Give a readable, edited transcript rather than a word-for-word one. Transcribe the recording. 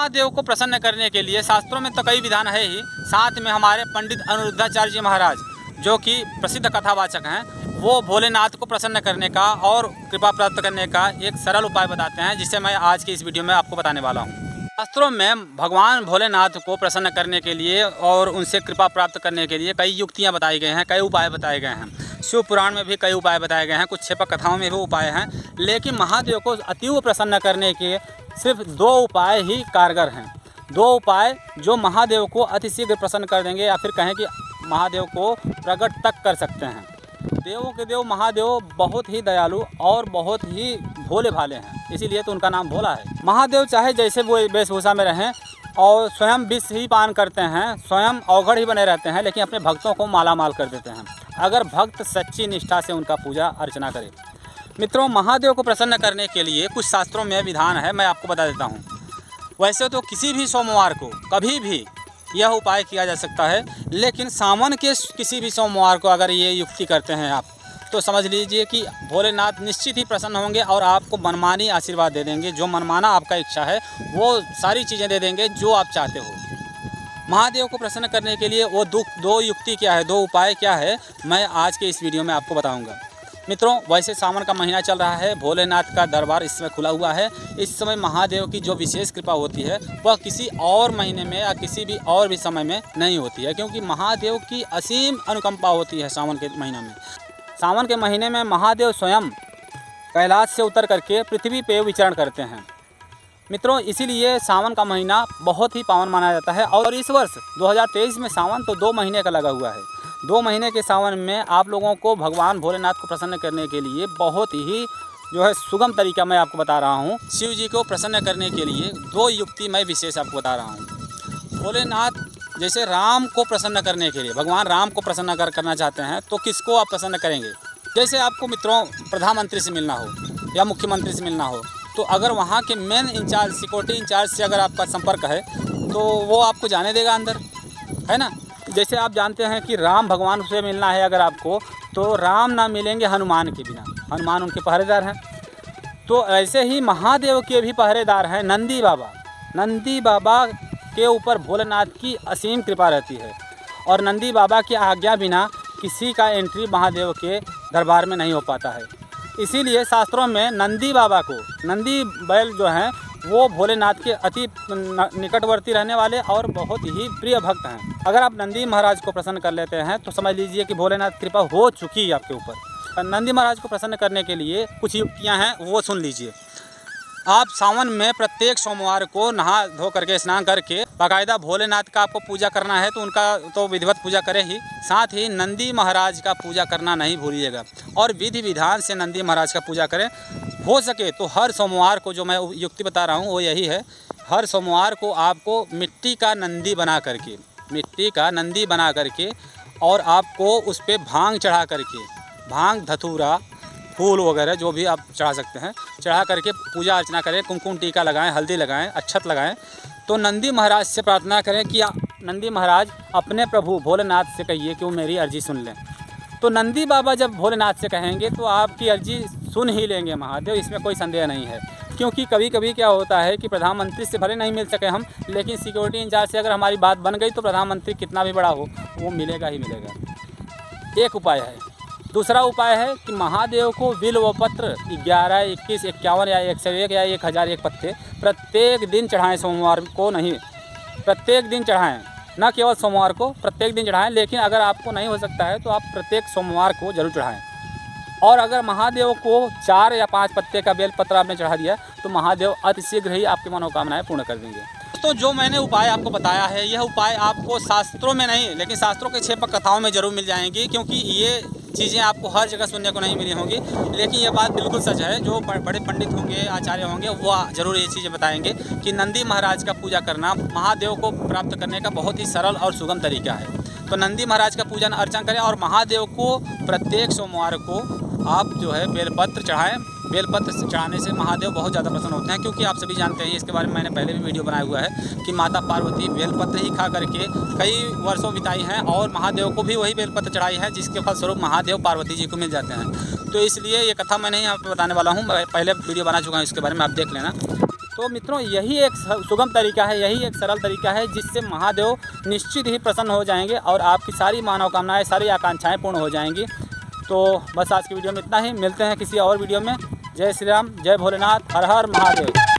महादेव को प्रसन्न करने के लिए शास्त्रों में तो कई विधान है ही, साथ में हमारे पंडित अनिरुद्धाचार्य जी महाराज जो कि प्रसिद्ध कथावाचक हैं, वो भोलेनाथ को प्रसन्न करने का और कृपा प्राप्त करने का एक सरल उपाय बताते हैं, जिसे मैं आज की इस वीडियो में आपको बताने वाला हूँ। शास्त्रों में भगवान भोलेनाथ को प्रसन्न करने के लिए और उनसे कृपा प्राप्त करने के लिए कई युक्तियाँ बताई गई हैं, कई उपाय बताए गए हैं। शिव पुराण में भी कई उपाय बताए गए हैं, कुछ छेपक कथाओं में भी उपाय हैं, लेकिन महादेव को अतीव प्रसन्न करने के सिर्फ 2 उपाय ही कारगर हैं। 2 उपाय जो महादेव को अतिशीघ्र प्रसन्न कर देंगे, या फिर कहें कि महादेव को प्रकट तक कर सकते हैं। देवों के देव महादेव बहुत ही दयालु और बहुत ही भोले भाले हैं, इसीलिए तो उनका नाम भोला है। महादेव चाहे जैसे वो वेशभूषा में रहें और स्वयं विष ही पान करते हैं, स्वयं अवघड़ ही बने रहते हैं, लेकिन अपने भक्तों को मालामाल कर देते हैं, अगर भक्त सच्ची निष्ठा से उनका पूजा अर्चना करे। मित्रों, महादेव को प्रसन्न करने के लिए कुछ शास्त्रों में विधान है, मैं आपको बता देता हूँ। वैसे तो किसी भी सोमवार को कभी भी यह उपाय किया जा सकता है, लेकिन सावन के किसी भी सोमवार को अगर ये युक्ति करते हैं आप, तो समझ लीजिए कि भोलेनाथ निश्चित ही प्रसन्न होंगे और आपको मनमानी आशीर्वाद दे देंगे। जो मनमाना आपका इच्छा है वो सारी चीज़ें दे देंगे जो आप चाहते हो। महादेव को प्रसन्न करने के लिए वो 2 युक्ति क्या है, 2 उपाय क्या है, मैं आज के इस वीडियो में आपको बताऊँगा। मित्रों, वैसे सावन का महीना चल रहा है, भोलेनाथ का दरबार इस समय खुला हुआ है। इस समय महादेव की जो विशेष कृपा होती है वह किसी और महीने में या किसी भी और भी समय में नहीं होती है, क्योंकि महादेव की असीम अनुकंपा होती है सावन के महीने में। सावन के महीने में महादेव स्वयं कैलाश से उतर करके पृथ्वी पे विचरण करते हैं। मित्रों, इसीलिए सावन का महीना बहुत ही पावन माना जाता है। और इस वर्ष 2023 में सावन तो 2 महीने का लगा हुआ है। 2 महीने के सावन में आप लोगों को भगवान भोलेनाथ को प्रसन्न करने के लिए बहुत ही जो है सुगम तरीका मैं आपको बता रहा हूँ। शिव जी को प्रसन्न करने के लिए 2 युक्ति मैं विशेष आपको बता रहा हूँ। भोलेनाथ जैसे राम को प्रसन्न करने के लिए, भगवान राम को प्रसन्न करना चाहते हैं, तो किसको आप प्रसन्न करेंगे? जैसे आपको मित्रों प्रधानमंत्री से मिलना हो या मुख्यमंत्री से मिलना हो, तो अगर वहाँ के मेन इंचार्ज, सिक्योरिटी इंचार्ज से अगर आपका संपर्क है तो वो आपको जाने देगा अंदर, है ना। जैसे आप जानते हैं कि राम भगवान से मिलना है अगर आपको, तो राम ना मिलेंगे हनुमान के बिना, हनुमान उनके पहरेदार हैं। तो ऐसे ही महादेव के भी पहरेदार हैं नंदी बाबा। नंदी बाबा के ऊपर भोलेनाथ की असीम कृपा रहती है, और नंदी बाबा की आज्ञा बिना किसी का एंट्री महादेव के दरबार में नहीं हो पाता है। इसीलिए शास्त्रों में नंदी बाबा को, नंदी बैल जो हैं वो भोलेनाथ के अति निकटवर्ती रहने वाले और बहुत ही प्रिय भक्त हैं। अगर आप नंदी महाराज को प्रसन्न कर लेते हैं तो समझ लीजिए कि भोलेनाथ कृपा हो चुकी है आपके ऊपर। नंदी महाराज को प्रसन्न करने के लिए कुछ युक्तियां हैं, वो सुन लीजिए। आप सावन में प्रत्येक सोमवार को नहा धो करके, स्नान करके बाकायदा भोलेनाथ का आपको पूजा करना है, तो उनका तो विधिवत पूजा करें ही, साथ ही नंदी महाराज का पूजा करना नहीं भूलिएगा, और विधि विधान से नंदी महाराज का पूजा करें। हो सके तो हर सोमवार को, जो मैं युक्ति बता रहा हूँ वो यही है, हर सोमवार को आपको मिट्टी का नंदी बना करके और आपको उस पर भांग चढ़ा करके, भांग धतूरा फूल वगैरह जो भी आप चढ़ा सकते हैं, चढ़ा करके पूजा अर्चना करें, कुमकुम टीका लगाएं, हल्दी लगाएं, अक्षत लगाएं। तो नंदी महाराज से प्रार्थना करें कि नंदी महाराज अपने प्रभु भोलेनाथ से कहिए कि वो मेरी अर्जी सुन लें। तो नंदी बाबा जब भोलेनाथ से कहेंगे तो आपकी अर्जी सुन ही लेंगे महादेव, इसमें कोई संदेह नहीं है। क्योंकि कभी कभी क्या होता है कि प्रधानमंत्री से भले नहीं मिल सके हम, लेकिन सिक्योरिटी इंचार्ज से अगर हमारी बात बन गई तो प्रधानमंत्री कितना भी बड़ा हो वो मिलेगा ही मिलेगा। एक उपाय है। दूसरा उपाय है कि महादेव को बिल्व पत्र 11, 21, 51 या 101 या 1001 पत्ते प्रत्येक दिन चढ़ाएं। सोमवार को नहीं, प्रत्येक दिन चढ़ाएं, न केवल सोमवार को, प्रत्येक दिन चढ़ाएं। लेकिन अगर आपको नहीं हो सकता है तो आप प्रत्येक सोमवार को जरूर चढ़ाएं। और अगर महादेव को 4 या 5 पत्ते का बेलपत्र आपने चढ़ा दिया तो महादेव अतिशीघ्र ही आपकी मनोकामनाएं पूर्ण कर देंगे। तो जो मैंने उपाय आपको बताया है, यह उपाय आपको शास्त्रों में नहीं, लेकिन शास्त्रों के छेपक कथाओं में जरूर मिल जाएंगी, क्योंकि ये चीज़ें आपको हर जगह सुनने को नहीं मिली होंगी। लेकिन ये बात बिल्कुल सच है, जो बड़े पंडित होंगे, आचार्य होंगे, वो ज़रूर ये चीज़ें बताएंगे कि नंदी महाराज का पूजा करना महादेव को प्राप्त करने का बहुत ही सरल और सुगम तरीका है। तो नंदी महाराज का पूजन अर्चन करें और महादेव को प्रत्येक सोमवार को आप जो है बेलपत्र चढ़ाएं। बेलपत्र चढ़ाने से महादेव बहुत ज़्यादा प्रसन्न होते हैं, क्योंकि आप सभी जानते हैं, इसके बारे में मैंने पहले भी वीडियो बनाया हुआ है कि माता पार्वती बेलपत्र ही खा करके कई वर्षों बिताई हैं और महादेव को भी वही बेलपत्र चढ़ाई है, जिसके फलस्वरूप महादेव पार्वती जी को मिल जाते हैं। तो इसलिए ये कथा मैं नहीं यहाँ पर बताने वाला हूँ, मैं पहले वीडियो बना चुका हूँ इसके बारे में, आप देख लेना। तो मित्रों यही एक सुगम तरीका है, यही एक सरल तरीका है जिससे महादेव निश्चित ही प्रसन्न हो जाएंगे और आपकी सारी मनोकामनाएं, सारी आकांक्षाएं पूर्ण हो जाएंगी। तो बस आज की वीडियो में इतना ही, मिलते हैं किसी और वीडियो में। जय श्री राम, जय भोलेनाथ, हर हर महादेव।